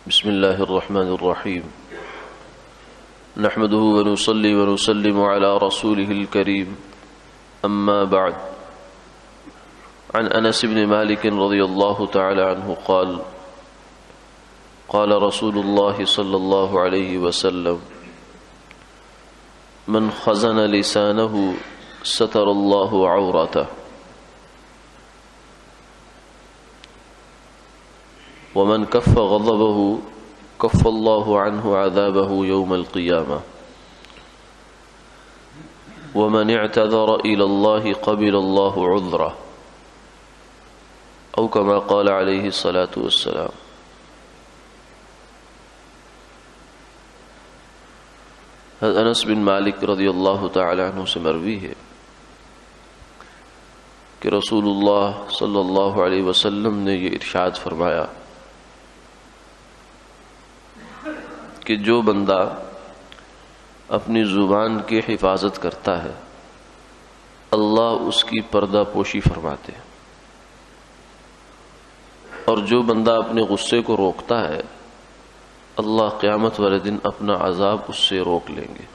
بسم الله الرحمن الرحيم نحمده ونصلي ونسلم على رسوله الكريم أما بعد عن أنس بن مالك رضي الله تعالى عنه قال قال رسول الله صلى الله عليه وسلم من خزن لسانه ستر الله عورته ومن كف غضبه كف الله عنه عذابه يوم القيامة ومن اعتذر إلى الله قبل الله عذره أو كما قال عليه الصلاة والسلام. انس بن مالک رضی اللہ تعالی عنہ سے مروی ہے کہ رسول اللہ صلی اللہ علیہ وسلم نے یہ ارشاد فرمایا کہ جو بندہ اپنی زبان کی حفاظت کرتا ہے اللہ اس کی پردہ پوشی فرماتے ہیں، اور جو بندہ اپنے غصے کو روکتا ہے اللہ قیامت والے دن اپنا عذاب اس سے روک لیں گے،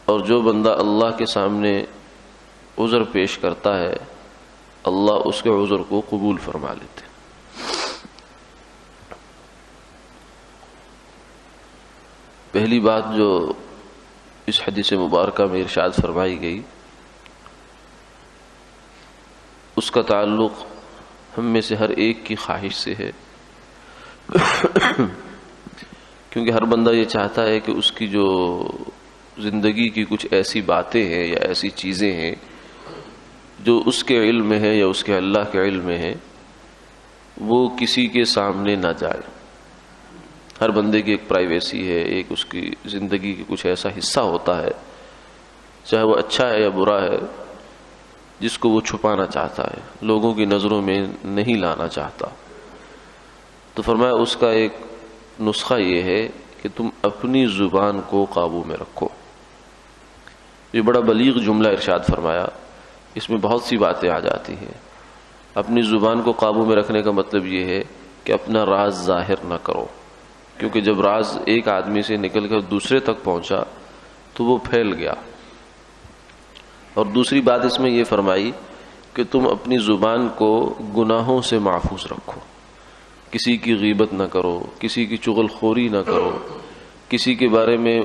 اور جو بندہ اللہ کے سامنے عذر پیش کرتا ہے اللہ اس کے عذر کو قبول فرما لیتے ہیں۔ پہلی بات جو اس حدیث مبارکہ میں ارشاد فرمائی گئی اس کا تعلق ہم میں سے ہر ایک کی خواہش سے ہے، کیونکہ ہر بندہ یہ چاہتا ہے کہ اس کی جو زندگی کی کچھ ایسی باتیں ہیں یا ایسی چیزیں ہیں جو اس کے علم میں ہے یا اس کے اللہ کے علم میں ہے وہ کسی کے سامنے نہ جائے۔ ہر بندے کی ایک پرائیویسی ہے، ایک اس کی زندگی کی کچھ ایسا حصہ ہوتا ہے چاہے وہ اچھا ہے یا برا ہے جس کو وہ چھپانا چاہتا ہے، لوگوں کی نظروں میں نہیں لانا چاہتا۔ تو فرمایا اس کا ایک نسخہ یہ ہے کہ تم اپنی زبان کو قابو میں رکھو۔ یہ بڑا بلیغ جملہ ارشاد فرمایا، اس میں بہت سی باتیں آ جاتی ہیں۔ اپنی زبان کو قابو میں رکھنے کا مطلب یہ ہے کہ اپنا راز ظاہر نہ کرو، کیونکہ جب راز ایک آدمی سے نکل کر دوسرے تک پہنچا تو وہ پھیل گیا۔ اور دوسری بات اس میں یہ فرمائی کہ تم اپنی زبان کو گناہوں سے محفوظ رکھو، کسی کی غیبت نہ کرو، کسی کی چغل خوری نہ کرو، کسی کے بارے میں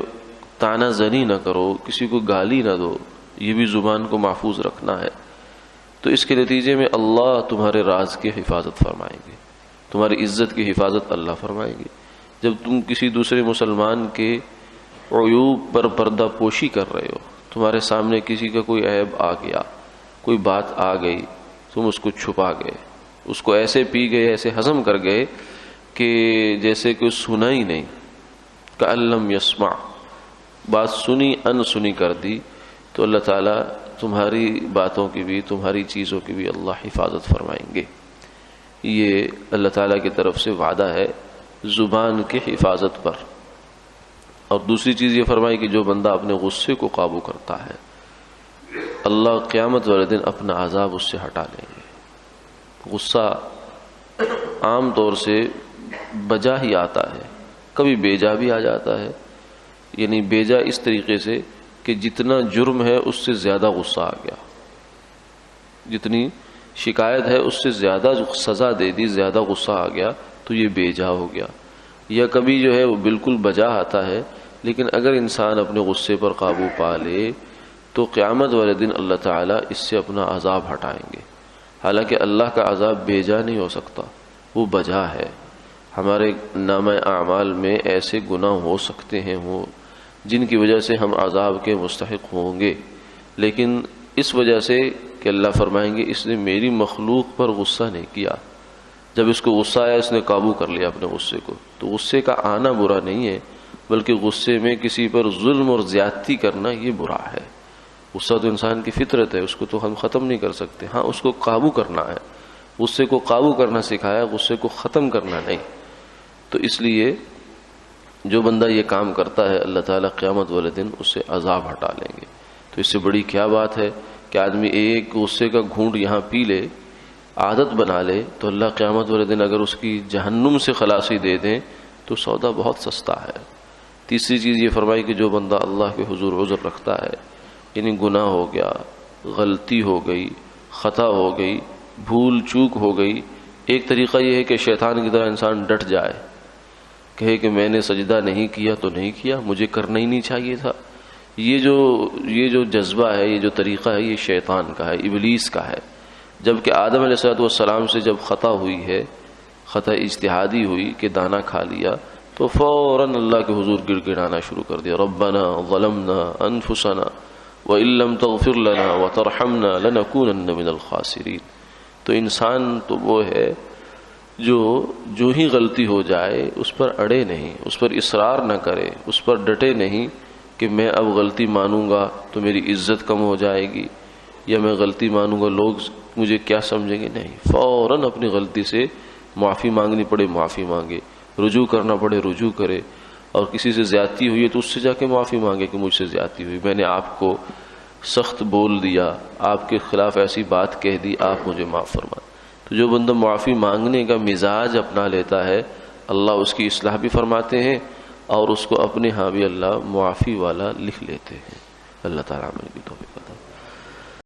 طعنہ زنی نہ کرو، کسی کو گالی نہ دو، یہ بھی زبان کو محفوظ رکھنا ہے۔ تو اس کے نتیجے میں اللہ تمہارے راز کی حفاظت فرمائیں گے، تمہاری عزت کی حفاظت اللہ فرمائیں گے۔ جب تم کسی دوسرے مسلمان کے عیوب پر پردہ پوشی کر رہے ہو، تمہارے سامنے کسی کا کوئی عیب آ گیا، کوئی بات آ گئی، تم اس کو چھپا گئے، اس کو ایسے پی گئے، ایسے ہضم کر گئے کہ جیسے کہ سنا ہی نہیں، کأن لم یسمع، بات سنی ان سنی کر دی، تو اللہ تعالیٰ تمہاری باتوں کی بھی تمہاری چیزوں کی بھی اللہ حفاظت فرمائیں گے۔ یہ اللہ تعالیٰ کی طرف سے وعدہ ہے زبان کی حفاظت پر۔ اور دوسری چیز یہ فرمائی کہ جو بندہ اپنے غصے کو قابو کرتا ہے اللہ قیامت والے دن اپنا عذاب اس سے ہٹا لیں گے۔ غصہ عام طور سے بجا ہی آتا ہے، کبھی بیجا بھی آ جاتا ہے، یعنی بیجا اس طریقے سے کہ جتنا جرم ہے اس سے زیادہ غصہ آ گیا، جتنی شکایت ہے اس سے زیادہ سزا دے دی، زیادہ غصہ آ گیا تو یہ بیجا ہو گیا۔ یا کبھی جو ہے وہ بالکل بجا آتا ہے، لیکن اگر انسان اپنے غصے پر قابو پا لے تو قیامت والے دن اللہ تعالیٰ اس سے اپنا عذاب ہٹائیں گے۔ حالانکہ اللہ کا عذاب بیجا نہیں ہو سکتا، وہ بجا ہے۔ ہمارے نامہ اعمال میں ایسے گناہ ہو سکتے ہیں وہ جن کی وجہ سے ہم عذاب کے مستحق ہوں گے، لیکن اس وجہ سے کہ اللہ فرمائیں گے اس نے میری مخلوق پر غصہ نہیں کیا، جب اس کو غصہ آیا اس نے قابو کر لیا اپنے غصے کو۔ تو غصے کا آنا برا نہیں ہے، بلکہ غصے میں کسی پر ظلم اور زیادتی کرنا یہ برا ہے۔ غصہ تو انسان کی فطرت ہے، اس کو تو ہم ختم نہیں کر سکتے، ہاں اس کو قابو کرنا ہے، غصے کو قابو کرنا سکھایا، غصے کو ختم کرنا نہیں۔ تو اس لیے جو بندہ یہ کام کرتا ہے اللہ تعالیٰ قیامت والے دن اس سے عذاب ہٹا لیں گے۔ تو اس سے بڑی کیا بات ہے کہ آدمی ایک غصے کا گھونٹ یہاں پی لے عادت بنا لے تو اللہ قیامت والے دن اگر اس کی جہنم سے خلاصی دے دیں تو سودا بہت سستا ہے۔ تیسری چیز یہ فرمائی کہ جو بندہ اللہ کے حضور عذر رکھتا ہے، یعنی گناہ ہو گیا، غلطی ہو گئی، خطا ہو گئی، بھول چوک ہو گئی، ایک طریقہ یہ ہے کہ شیطان کی طرح انسان ڈٹ جائے، کہے کہ میں نے سجدہ نہیں کیا تو نہیں کیا، مجھے کرنا ہی نہیں چاہیے تھا۔ یہ جو جذبہ ہے، یہ جو طریقہ ہے، یہ شیطان کا ہے، ابلیس کا ہے۔ جبکہ آدم علیہ السلام سے جب خطا ہوئی ہے، خطا اجتہادی ہوئی کہ دانا کھا لیا، تو فوراً اللہ کے حضور گڑ گڑانا شروع کر دیا، ربنا ظلمنا انفسنا وان لم تغفر لنا وترحمنا لنکونن من الخاسرین۔ تو انسان تو وہ ہے جو ہی غلطی ہو جائے اس پر اڑے نہیں، اس پر اصرار نہ کرے، اس پر ڈٹے نہیں کہ میں اب غلطی مانوں گا تو میری عزت کم ہو جائے گی، یا میں غلطی مانوں گا لوگ مجھے کیا سمجھیں گے۔ نہیں، فوراً اپنی غلطی سے معافی مانگنی پڑے معافی مانگے، رجوع کرنا پڑے رجوع کرے، اور کسی سے زیادتی ہوئی ہے تو اس سے جا کے معافی مانگے کہ مجھ سے زیادتی ہوئی، میں نے آپ کو سخت بول دیا، آپ کے خلاف ایسی بات کہہ دی، آپ مجھے معاف فرما۔ تو جو بندہ معافی مانگنے کا مزاج اپنا لیتا ہے، اللہ اس کی اصلاح بھی فرماتے ہیں اور اس کو اپنے ہاں بھی اللہ معافی والا لکھ لیتے ہیں۔ اللہ تعالیٰ عمل کی